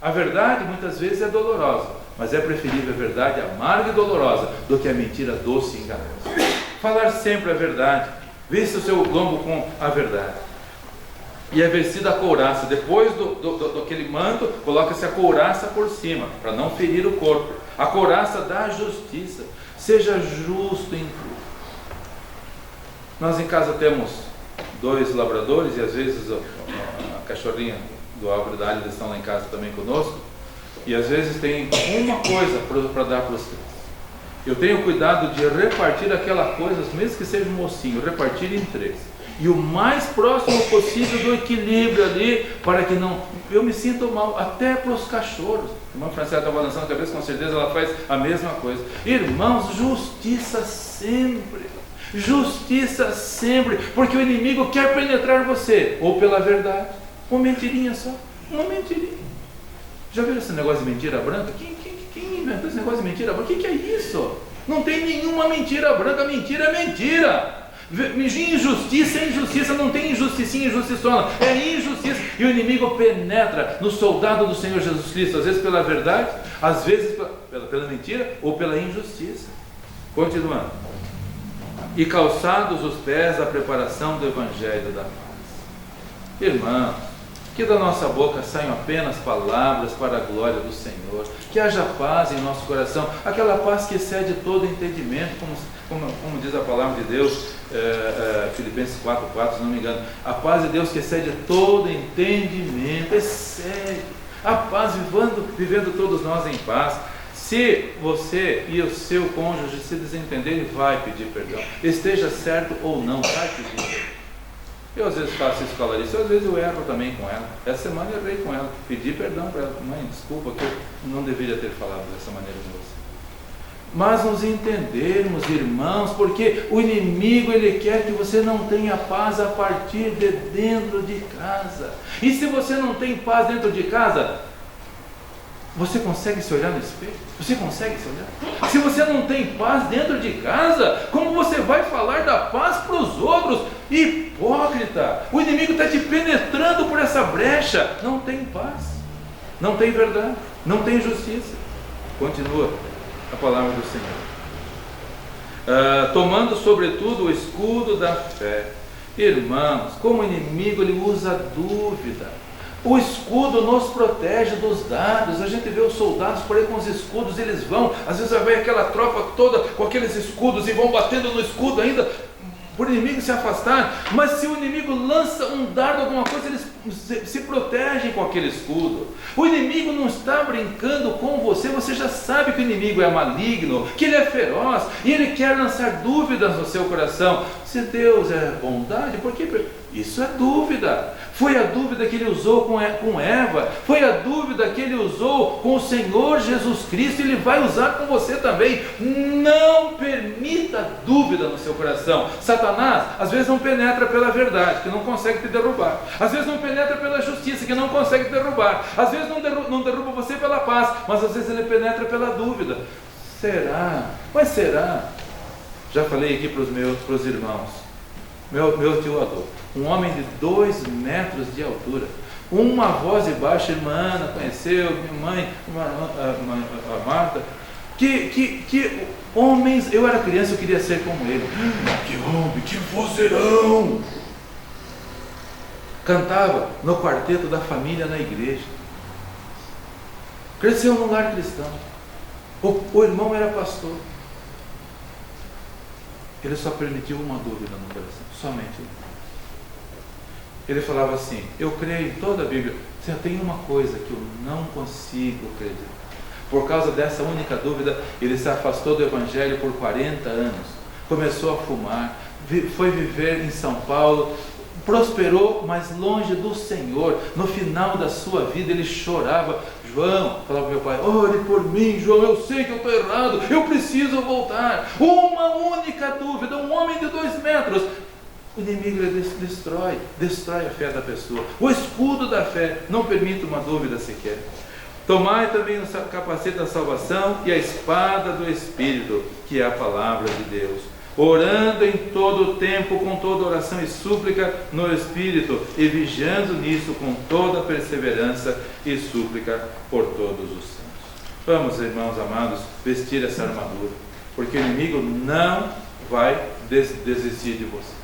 A verdade muitas vezes é dolorosa, mas é preferível a verdade amarga e dolorosa do que a mentira doce e enganosa. Falar sempre a verdade. Vista o seu lombo com a verdade. E é vestida a couraça. Depois daquele manto, coloca-se a couraça por cima, para não ferir o corpo. A couraça da justiça. Seja justo em tudo. Nós em casa temos 2 labradores, e às vezes a cachorrinha do Álvaro da Alha estão lá em casa também conosco. E às vezes tem uma coisa para dar para os três. Eu tenho cuidado de repartir aquela coisa, mesmo que seja um mocinho, repartir em 3. E o mais próximo possível do equilíbrio ali, para que não... Eu me sinto mal, até para os cachorros. A irmã Franciela está balançando a cabeça, com certeza ela faz a mesma coisa. Irmãos, justiça sempre. Justiça sempre, porque o inimigo quer penetrar você, ou pela verdade, uma mentirinha só, uma mentirinha. Já viram esse negócio de mentira branca? Quem inventou esse negócio de mentira branca? O que é isso? Não tem nenhuma mentira branca, mentira é mentira. Injustiça é injustiça, não tem injusticinha, injustiçona, é injustiça. E o inimigo penetra no soldado do Senhor Jesus Cristo, às vezes pela verdade, às vezes pela mentira ou pela injustiça. Continuando. E calçados os pés da preparação do Evangelho da paz. Irmãos, que da nossa boca saiam apenas palavras para a glória do Senhor, que haja paz em nosso coração, aquela paz que excede todo entendimento, como diz a palavra de Deus, Filipenses 4:4, se não me engano, a paz de Deus que excede todo entendimento, excede, a paz vivendo todos nós em paz. Se você e o seu cônjuge se desentenderem, vai pedir perdão, esteja certo ou não, vai pedir perdão. Eu às vezes faço isso com a Larissa, às vezes eu erro também com ela. Essa semana eu errei com ela, pedi perdão para ela. Mãe, desculpa que eu não deveria ter falado dessa maneira com você. Mas nos entendermos, irmãos, porque o inimigo ele quer que você não tenha paz a partir de dentro de casa. E se você não tem paz dentro de casa, você consegue se olhar no espelho? Você consegue se olhar? Se você não tem paz dentro de casa, como você vai falar da paz para os outros? Hipócrita! O inimigo está te penetrando por essa brecha. Não tem paz, não tem verdade, não tem justiça. Continua a palavra do Senhor. Tomando sobretudo o escudo da fé. Irmãos, como o inimigo ele usa dúvida. O escudo nos protege dos dados. A gente vê os soldados por aí com os escudos, eles vão, às vezes vai aquela tropa toda com aqueles escudos e vão batendo no escudo ainda, por o inimigo se afastar. Mas se o inimigo lança um dardo, alguma coisa, eles se protegem com aquele escudo. O inimigo não está brincando com você, você já sabe que o inimigo é maligno, que ele é feroz, e ele quer lançar dúvidas no seu coração. Se Deus é bondade, por que? Isso é dúvida. Foi a dúvida que ele usou com Eva, foi a dúvida que ele usou com o Senhor Jesus Cristo, ele vai usar com você também. Não permita dúvida no seu coração. Satanás às vezes não penetra pela verdade, que não consegue te derrubar, às vezes não penetra pela justiça, que não consegue te derrubar, às vezes não derruba você pela paz, mas às vezes ele penetra pela dúvida. Será? Mas será? Já falei aqui para os irmãos, meu tio Adolfo, um homem de 2 metros de altura, uma voz de baixo, irmã Ana conheceu, minha mãe, a Marta, que homens, eu era criança, eu queria ser como ele. Que homem, que vozeirão! Cantava no quarteto da família na igreja, cresceu num lar cristão, o irmão era pastor. Ele só permitiu uma dúvida no coração, somente. Ele falava assim: eu creio em toda a Bíblia, só tem uma coisa que eu não consigo acreditar. Por causa dessa única dúvida, ele se afastou do Evangelho por 40 anos, começou a fumar, foi viver em São Paulo, prosperou, mas longe do Senhor. No final da sua vida ele chorava. João, falava para meu pai: ore por mim, João, eu sei que eu estou errado, eu preciso voltar. Uma única dúvida, um homem de 2 metros. O inimigo destrói a fé da pessoa. O escudo da fé não permite uma dúvida sequer. Tomai também o capacete da salvação e a espada do Espírito, que é a palavra de Deus, orando em todo o tempo com toda oração e súplica no Espírito, e vigiando nisso com toda perseverança e súplica por todos os santos. Vamos, irmãos amados, vestir essa armadura, porque o inimigo não vai desistir de você.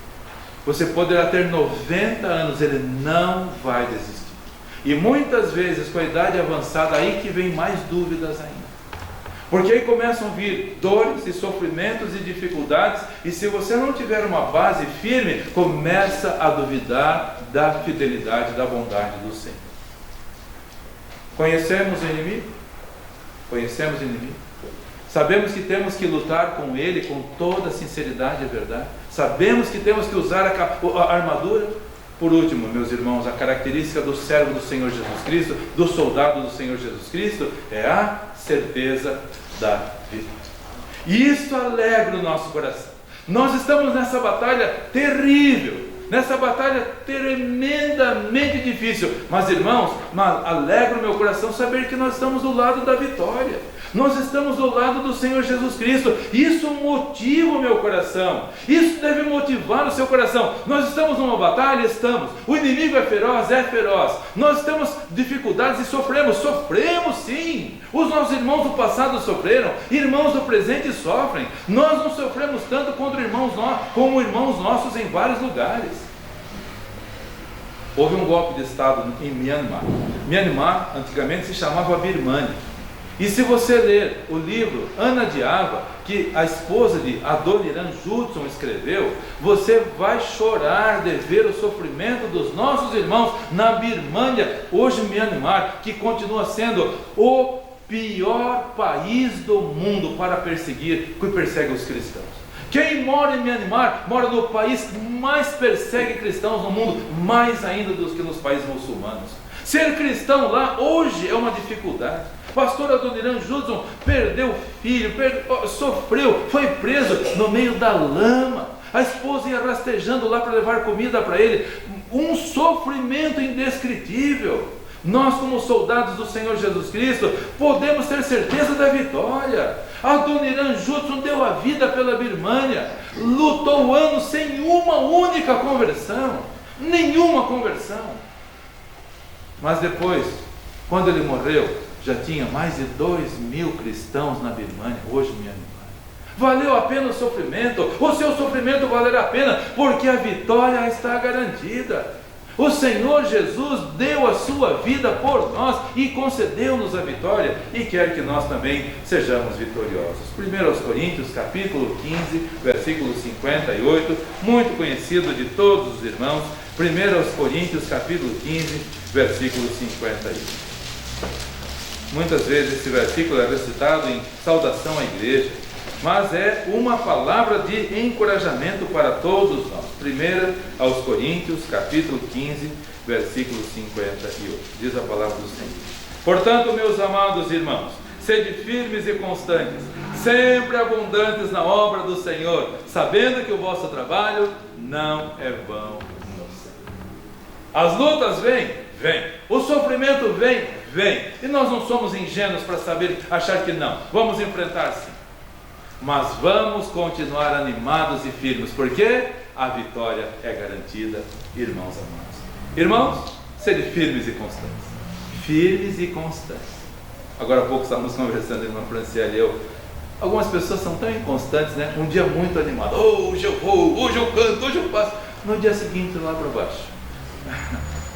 Você poderá ter 90 anos, ele não vai desistir. E muitas vezes, com a idade avançada, aí que vem mais dúvidas ainda. Porque aí começam a vir dores e sofrimentos e dificuldades, e se você não tiver uma base firme, começa a duvidar da fidelidade, da bondade do Senhor. Conhecemos o inimigo? Conhecemos o inimigo? Sabemos que temos que lutar com ele com toda sinceridade e verdade. Sabemos que temos que usar a armadura. Por último, meus irmãos, a característica do servo do Senhor Jesus Cristo, do soldado do Senhor Jesus Cristo, é a certeza da vitória. E isso alegra o nosso coração. Nós estamos nessa batalha terrível, nessa batalha tremendamente difícil. Mas irmãos, alegra o meu coração saber que nós estamos do lado da vitória. Nós estamos do lado do Senhor Jesus Cristo. Isso motiva o meu coração. Isso deve motivar o seu coração. Nós estamos numa batalha? Estamos. O inimigo é feroz? É feroz. Nós temos dificuldades e sofremos. Sofremos sim. Os nossos irmãos do passado sofreram. Irmãos do presente sofrem. Nós não sofremos tanto como irmãos nossos em vários lugares. Houve um golpe de Estado em Myanmar. Myanmar antigamente se chamava Birmania. E se você ler o livro Ana de Ava, que a esposa de Adoniran Judson escreveu, você vai chorar de ver o sofrimento dos nossos irmãos na Birmania, hoje Myanmar, que continua sendo o pior país do mundo para perseguir, que persegue os cristãos. Quem mora em Myanmar, mora no país que mais persegue cristãos no mundo, mais ainda do que nos países muçulmanos. Ser cristão lá hoje é uma dificuldade. Pastor Adoniran Judson perdeu filho, sofreu, foi preso no meio da lama. A esposa ia rastejando lá para levar comida para ele. Um sofrimento indescritível. Nós, como soldados do Senhor Jesus Cristo, podemos ter certeza da vitória. Adoniran Judson deu a vida pela Birmania, lutou anos sem uma única conversão, nenhuma conversão. Mas depois, quando ele morreu, já tinha mais de 2.000 cristãos na Birmania, hoje Myanmar. Valeu a pena o sofrimento? O seu sofrimento valerá a pena, porque a vitória está garantida. O Senhor Jesus deu a sua vida por nós e concedeu-nos a vitória, e quer que nós também sejamos vitoriosos. 1 Coríntios capítulo 15, versículo 58, muito conhecido de todos os irmãos. 1 Coríntios capítulo 15, versículo 51. Muitas vezes esse versículo é recitado em saudação à igreja, mas é uma palavra de encorajamento para todos nós. 1 aos Coríntios, capítulo 15, versículo 58. Diz a palavra do Senhor: portanto, meus amados irmãos, sede firmes e constantes, sempre abundantes na obra do Senhor, sabendo que o vosso trabalho não é vão no Senhor. As lutas vêm. O sofrimento vem. E nós não somos ingênuos para achar que não. Vamos enfrentar sim. Mas vamos continuar animados e firmes, porque a vitória é garantida, irmãos amados. Irmãos, sede firmes e constantes. Firmes e constantes. Agora há pouco estávamos conversando, irmã Franciele e eu. Algumas pessoas são tão inconstantes, né? Um dia muito animado. Hoje eu vou, hoje eu canto, hoje eu passo. No dia seguinte, lá para baixo.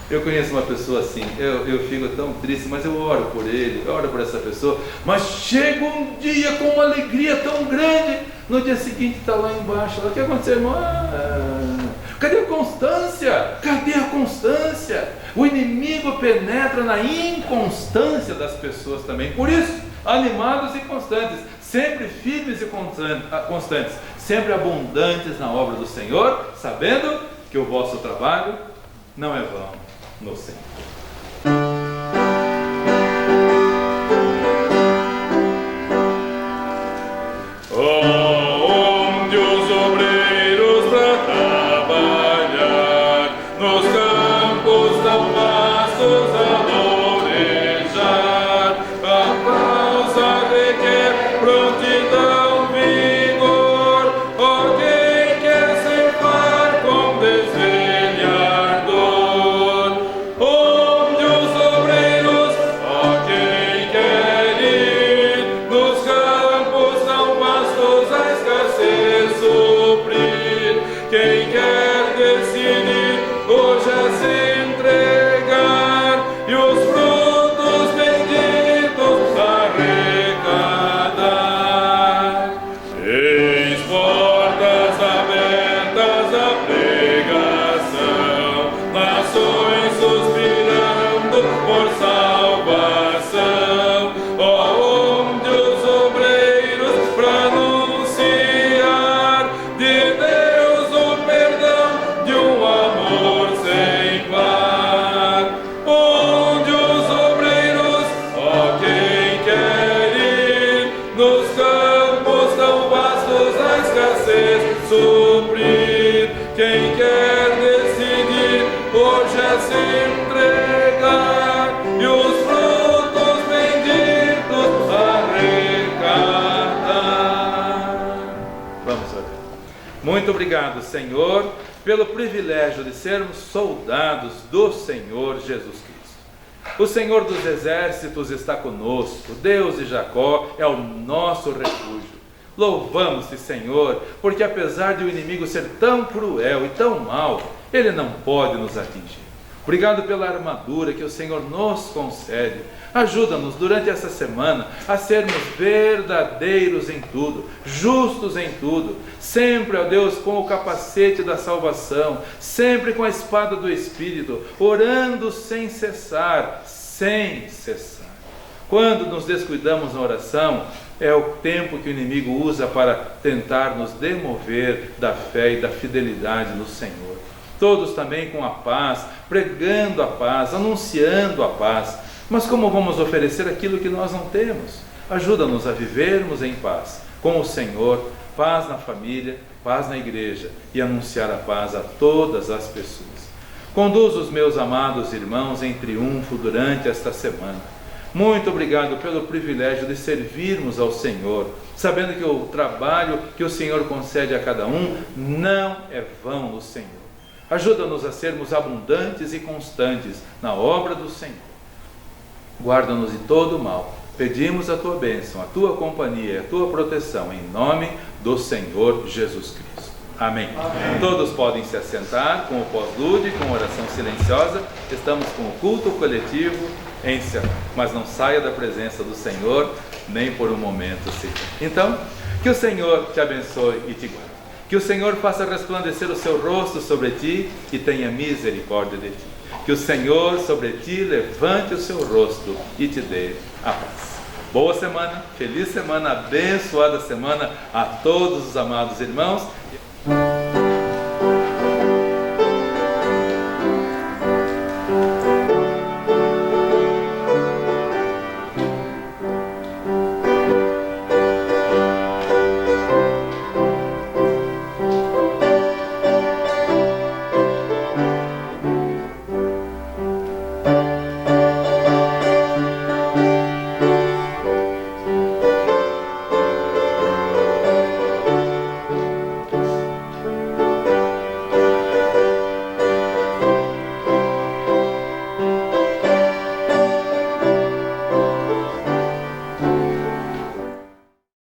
Eu conheço uma pessoa assim, eu fico tão triste, mas eu oro por ele, eu oro por essa pessoa, mas chega um dia com uma alegria tão grande, no dia seguinte está lá embaixo. O que aconteceu, irmão? Cadê a constância? Cadê a constância? O inimigo penetra na inconstância das pessoas também. Por isso, animados e constantes, sempre firmes e constantes, sempre abundantes na obra do Senhor, sabendo que o vosso trabalho não é vão no Senhor. Onde os obreiros para trabalhar, nos campos tão vastos a lourejar, a causa requer prontidão, vigor, ó quem quer ceifar com desvelo e ardor. Onde os obreiros, ó quem quer ir, nos campos tão vastos a escassez suprir. Quem quer decidir hoje a se entregar e os frutos benditos arrecadar. Eis portas abertas à pregação, nações suspirando por salvação. Ó, onde os obreiros para anunciar de Deus o perdão de um amor sem par. Onde os obreiros, ó quem quer ir, nos campos tão vastos a escassez Muito obrigado, Senhor, pelo privilégio de sermos soldados do Senhor Jesus Cristo. O Senhor dos exércitos está conosco, Deus de Jacó é o nosso refúgio. Louvamos-te, Senhor, porque apesar de o inimigo ser tão cruel e tão mau, ele não pode nos atingir. Obrigado pela armadura que o Senhor nos concede. Ajuda-nos durante essa semana a sermos verdadeiros em tudo, justos em tudo, sempre, ó Deus, com o capacete da salvação, sempre com a espada do Espírito, orando sem cessar, Quando nos descuidamos na oração, é o tempo que o inimigo usa para tentar nos demover da fé e da fidelidade no Senhor. Todos também com a paz, pregando a paz, anunciando a paz. Mas como vamos oferecer aquilo que nós não temos? Ajuda-nos a vivermos em paz com o Senhor, paz na família, paz na igreja e anunciar a paz a todas as pessoas. Conduz os meus amados irmãos em triunfo durante esta semana. Muito obrigado pelo privilégio de servirmos ao Senhor, sabendo que o trabalho que o Senhor concede a cada um não é vão no Senhor. Ajuda-nos a sermos abundantes e constantes na obra do Senhor. Guarda-nos de todo o mal. Pedimos a tua bênção, a tua companhia e a tua proteção, em nome do Senhor Jesus Cristo. Amém. Amém. Todos podem se assentar com o pós-lude, com oração silenciosa. Estamos com o culto coletivo encerrado. Mas não saia da presença do Senhor, nem por um momento sequer. Então, que o Senhor te abençoe e te guarde. Que o Senhor faça resplandecer o seu rosto sobre ti e tenha misericórdia de ti. Que o Senhor sobre ti levante o seu rosto e te dê a paz. Boa semana, feliz semana, abençoada semana a todos os amados irmãos.